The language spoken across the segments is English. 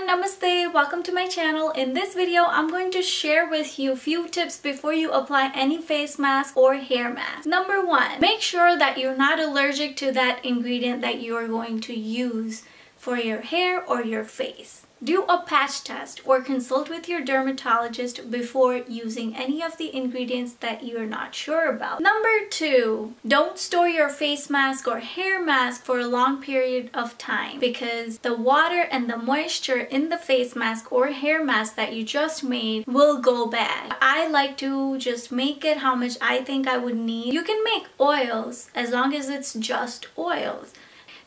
everyone, namaste, welcome to my channel. In this video, I'm going to share with you a few tips before you apply any face mask or hair mask. Number one, make sure that you're not allergic to that ingredient that you are going to use for your hair or your face. Do a patch test or consult with your dermatologist before using any of the ingredients that you're not sure about. Number two, don't store your face mask or hair mask for a long period of time because the water and the moisture in the face mask or hair mask that you just made will go bad. I like to just make it how much I think I would need. You can make oils as long as it's just oils.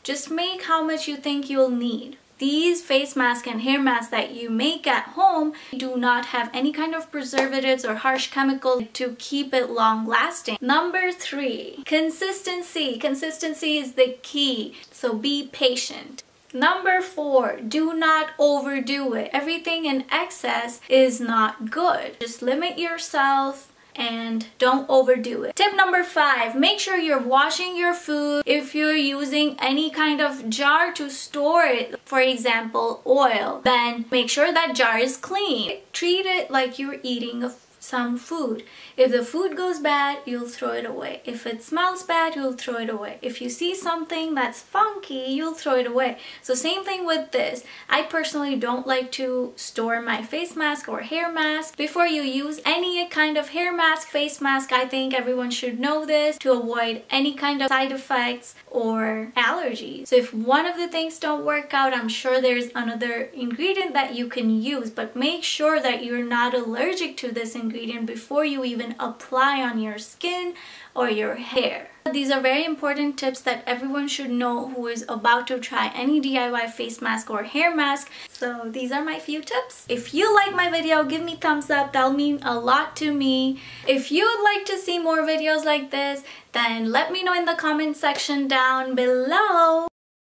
Just make how much you think you'll need. These face masks and hair masks that you make at home do not have any kind of preservatives or harsh chemicals to keep it long lasting. Number three, consistency. Consistency is the key, so be patient. Number four, do not overdo it. Everything in excess is not good. Just limit yourself and don't overdo it. Tip number five, make sure you're washing your food. If you're using any kind of jar to store it, for example oil, then make sure that jar is clean. Treat it like you're eating some food. If the food goes bad, you'll throw it away. If it smells bad, you'll throw it away. If you see something that's funky, you'll throw it away. So same thing with this. I personally don't like to store my face mask or hair mask. Before you use any kind of hair mask, face mask, I think everyone should know this to avoid any kind of side effects or allergies. So if one of the things don't work out, I'm sure there's another ingredient that you can use, but make sure that you're not allergic to this ingredient before you even apply on your skin or your hair. These are very important tips that everyone should know who is about to try any DIY face mask or hair mask. So these are my few tips. If you like my video, give me thumbs up. That'll mean a lot to me. If you would like to see more videos like this, then let me know in the comment section down below.